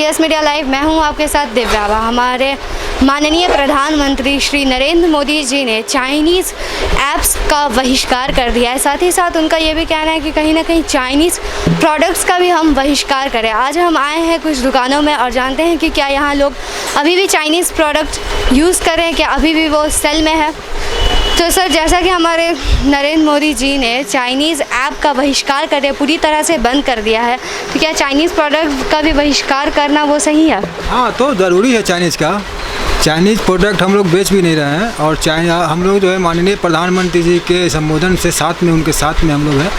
CS media live, मैं हूं आपके साथ दिव्या। हमारे माननीय प्रधानमंत्री श्री नरेंद्र मोदी जी ने चाइनीज़ ऐप्स का बहिष्कार कर दिया है। साथ ही साथ उनका ये भी कहना है कि कहीं ना कहीं चाइनीज़ प्रोडक्ट्स का भी हम बहिष्कार करें। आज हम आए हैं कुछ दुकानों में और जानते हैं कि क्या यहाँ लोग अभी भी चाइनीज़ प्रोडक्ट यूज़ कर रहे हैं, क्या अभी भी वो सेल में है। तो सर, जैसा कि हमारे नरेंद्र मोदी जी ने चाइनीज़ ऐप का बहिष्कार करके पूरी तरह से बंद कर दिया है, तो क्या चाइनीज़ प्रोडक्ट का भी बहिष्कार करना वो सही है? हाँ, तो ज़रूरी है चाइनीज़ का। चाइनीज़ प्रोडक्ट हम लोग बेच भी नहीं रहे हैं और हम लोग जो है माननीय प्रधानमंत्री जी के संबोधन से साथ में उनके साथ में हम लोग हैं।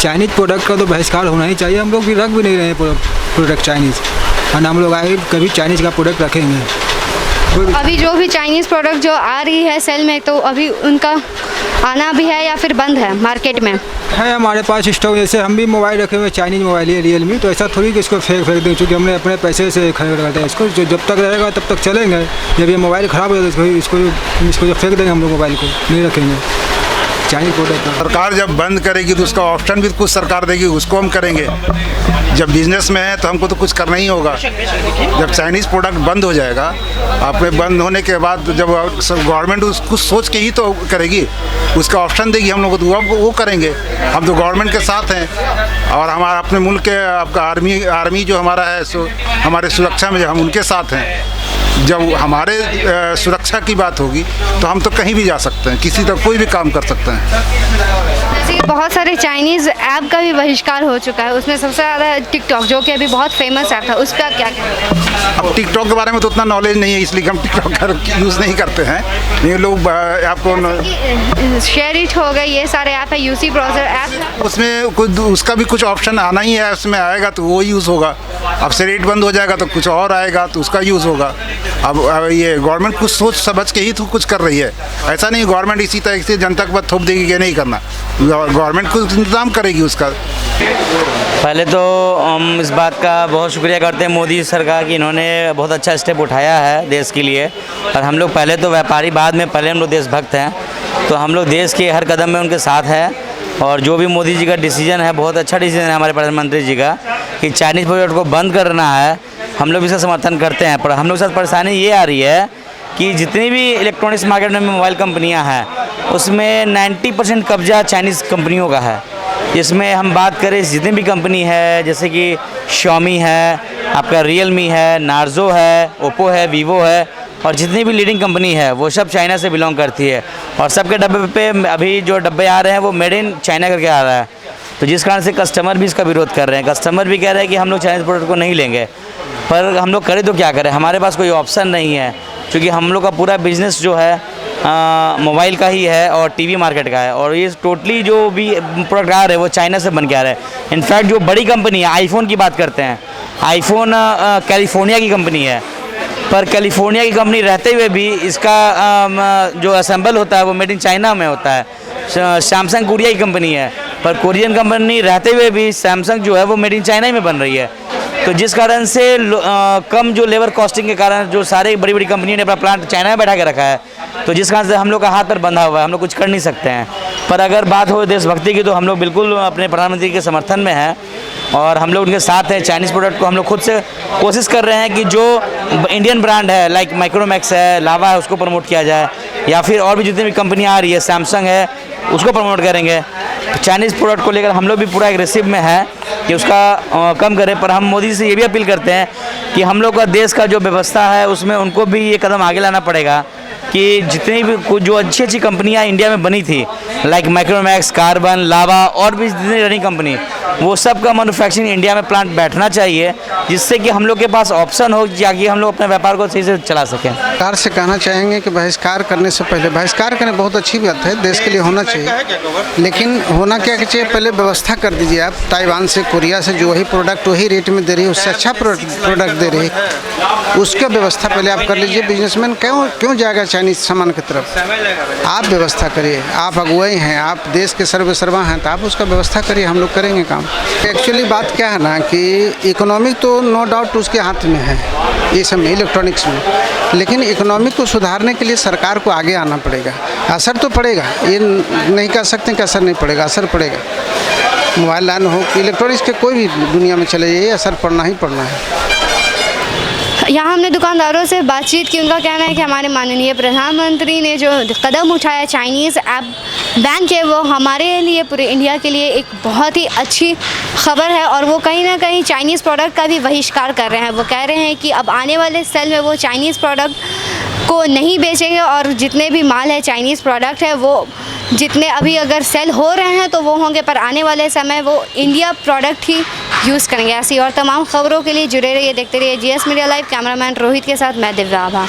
चाइनीज़ प्रोडक्ट का तो बहिष्कार होना ही चाहिए। हम लोग भी रख भी नहीं रहे हैं प्रोडक्ट चाइनीज़, और हम लोग आगे कभी चाइनीज़ का प्रोडक्ट रखेंगे। अभी जो भी चाइनीज़ प्रोडक्ट जो आ रही है सेल में, तो अभी उनका आना भी है या फिर बंद है मार्केट में? है हमारे पास स्टॉक। जैसे हम भी मोबाइल रखे हुए चाइनीज़ मोबाइल है रियलमी, तो ऐसा थोड़ी कि इसको फेंक दें, क्योंकि हमने अपने पैसे से खरीद करते हैं इसको। जो जब तक रहेगा तब तक चलेंगे। जब ये मोबाइल ख़राब हो जाएगा इसको जो फेंक देंगे हम लोग, मोबाइल को नहीं रखेंगे चाइनीज़ प्रोडक्ट। सरकार जब बंद करेगी तो उसका ऑप्शन भी कुछ सरकार देगी, उसको हम करेंगे। जब बिजनेस में है तो हमको तो कुछ करना ही होगा। जब चाइनीज़ प्रोडक्ट बंद हो जाएगा, आपके बंद होने के बाद जब गवर्नमेंट उसको सोच के ही तो करेगी, उसका ऑप्शन देगी हम लोग, तो वो करेंगे। हम तो गवर्नमेंट के साथ हैं और हमारा अपने मुल्क के आपका आर्मी जो हमारा है, सो हमारे सुरक्षा में जो हम उनके साथ हैं। जब हमारे सुरक्षा की बात होगी तो हम तो कहीं भी जा सकते हैं, किसी तक कोई भी काम कर सकते हैं। जैसे कि बहुत सारे चाइनीज़ ऐप का भी बहिष्कार हो चुका है, उसमें सबसे ज़्यादा टिकटॉक, जो कि अभी बहुत फेमस ऐप था, उस पर क्या कहते हैं? अब टिकटॉक के बारे में तो उतना नॉलेज नहीं है, इसलिए हम टिकटॉक का यूज़ नहीं करते हैं। ये लोग आपको शेयर इट हो गए, ये सारे ऐप है, यूसी ब्राउज़र ऐप, उसमें कुछ उसका भी कुछ ऑप्शन आना ही है। उसमें आएगा तो वो यूज़ होगा। अब से रेट बंद हो जाएगा तो कुछ और आएगा तो उसका यूज़ होगा। अब ये गवर्नमेंट कुछ सोच समझ के ही तो कुछ कर रही है। ऐसा नहीं गवर्नमेंट इसी तरह से जनता के बाद थोप देगी कि नहीं करना। गवर्नमेंट कुछ इंतजाम करेगी उसका। पहले तो हम इस बात का बहुत शुक्रिया करते हैं मोदी सरकार की, इन्होंने बहुत अच्छा स्टेप उठाया है देश के लिए। और हम लोग पहले तो व्यापारी, बाद में पहले हम लोग देशभक्त हैं, तो हम लोग देश के हर कदम में उनके साथ हैं। और जो भी मोदी जी का डिसीजन है, बहुत अच्छा डिसीजन है हमारे प्रधानमंत्री जी का, कि चाइनीज़ प्रोडक्ट को बंद करना है, हम लोग इसका समर्थन करते हैं। पर हम लोग के साथ परेशानी ये आ रही है कि जितनी भी इलेक्ट्रॉनिक्स मार्केट में मोबाइल कंपनियां हैं, उसमें 90% कब्जा चाइनीज़ कंपनियों का है। इसमें हम बात करें, जितनी भी कंपनी है, जैसे कि Xiaomi है, आपका रियलमी है, नार्जो है, ओप्पो है, वीवो है, और जितनी भी लीडिंग कंपनी है वो सब चाइना से बिलोंग करती है। और सबके डब्बे पे अभी जो डब्बे आ रहे हैं वो मेड इन चाइना करके आ रहा है। तो जिस कारण से कस्टमर भी इसका विरोध कर रहे हैं। कस्टमर भी कह रहे हैं कि हम लोग चाइनीज़ प्रोडक्ट को नहीं लेंगे, पर हम लोग करें तो क्या करें, हमारे पास कोई ऑप्शन नहीं है, क्योंकि हम लोग का पूरा बिजनेस जो है मोबाइल का ही है और टीवी मार्केट का है। और ये टोटली जो भी प्रोडक्ट आ रहे हैं वो चाइना से बन के आ रहे हैं। इनफैक्ट जो बड़ी कंपनी है, आईफोन की बात करते हैं, आईफोन कैलिफोर्निया की कंपनी है, पर कैलिफोर्निया की कंपनी रहते हुए भी इसका जो असेंबल होता है वो मेड इन चाइना में होता है। सैमसंग कोरिया की कंपनी है, पर कोरियन कंपनी रहते हुए भी सैमसंग जो है वो मेड इन चाइना ही में बन रही है। तो जिस कारण से कम जो लेबर कॉस्टिंग के कारण जो सारे बड़ी बड़ी कंपनी ने अपना प्लांट चाइना में बैठा के रखा है, तो जिस कारण से हम लोग का हाथ पर बंधा हुआ है, हम लोग कुछ कर नहीं सकते हैं। पर अगर बात हो देशभक्ति की, तो हम लोग बिल्कुल अपने प्रधानमंत्री के समर्थन में हैं और हम लोग उनके साथ हैं। चाइनीज़ प्रोडक्ट को हम लोग खुद से कोशिश कर रहे हैं कि जो इंडियन ब्रांड है, लाइक माइक्रोमैक्स है, लावा है, उसको प्रमोट किया जाए, या फिर और भी जितनी भी कंपनियाँ आ रही है, सैमसंग है, उसको प्रमोट करेंगे। चाइनीज़ प्रोडक्ट को लेकर हम लोग भी पूरा एग्रेसिव में है कि उसका कम करें। पर हम मोदी से ये भी अपील करते हैं कि हम लोग का देश का जो व्यवस्था है उसमें उनको भी ये कदम आगे लाना पड़ेगा कि जितनी भी कुछ जो अच्छी अच्छी कंपनियां इंडिया में बनी थी, लाइक माइक्रोमैक्स, कार्बन, लावा और भी जितनी रनिंग कंपनी, वो सब का मैन्युफैक्चरिंग इंडिया में प्लांट बैठना चाहिए, जिससे कि हम लोग के पास ऑप्शन हो, ताकि हम लोग अपने व्यापार को सही से चला सकें। सरकार से कहना चाहेंगे कि बहिष्कार करने से पहले, बहिष्कार करने बहुत अच्छी बात है, देश के लिए होना चाहिए, लेकिन होना क्या चाहिए, पहले व्यवस्था कर दीजिए। आप ताइवान से, कोरिया से जो वही प्रोडक्ट वही रेट में दे रही है, उससे अच्छा प्रोडक्ट दे रही है, उसका व्यवस्था पहले आप कर लीजिए। बिजनेसमैन क्यों जाएगा चाइनीज सामान की तरफ? आप व्यवस्था करिए, आप अगुवाई हैं, आप देश के सर्वेसर्वा हैं, तो आप उसका व्यवस्था करिए, हम लोग करेंगे काम। एक्चुअली बात क्या है ना कि इकोनॉमी तो नो डाउट उसके हाथ में है, ये सब इलेक्ट्रॉनिक्स में, लेकिन इकोनॉमी को सुधारने के लिए सरकार को आगे आना पड़ेगा। असर तो पड़ेगा, ये नहीं कह सकते कि असर नहीं पड़ेगा, असर पड़ेगा। मोबाइल लाइन हो, इलेक्ट्रॉनिक्स के कोई भी दुनिया में चले जाइए, असर पड़ना ही पड़ना है। यहाँ हमने दुकानदारों से बातचीत की। उनका कहना है कि हमारे माननीय प्रधानमंत्री ने जो कदम उठाया चाइनीज़ ऐप बैन किए, वो हमारे लिए, पूरे इंडिया के लिए एक बहुत ही अच्छी खबर है। और वो कहीं ना कहीं चाइनीज़ प्रोडक्ट का भी बहिष्कार कर रहे हैं। वो कह रहे हैं कि अब आने वाले सेल में वो चाइनीज़ प्रोडक्ट को नहीं बेचेंगे और जितने भी माल है चाइनीज़ प्रोडक्ट है वो जितने अभी अगर सेल हो रहे हैं तो वो होंगे, पर आने वाले समय वो इंडिया प्रोडक्ट ही यूज़ करेंगे। ऐसी और तमाम खबरों के लिए जुड़े रहिए, देखते रहिए GS media live. Cameraman Rohit के साथ मैं दिव्या आभा।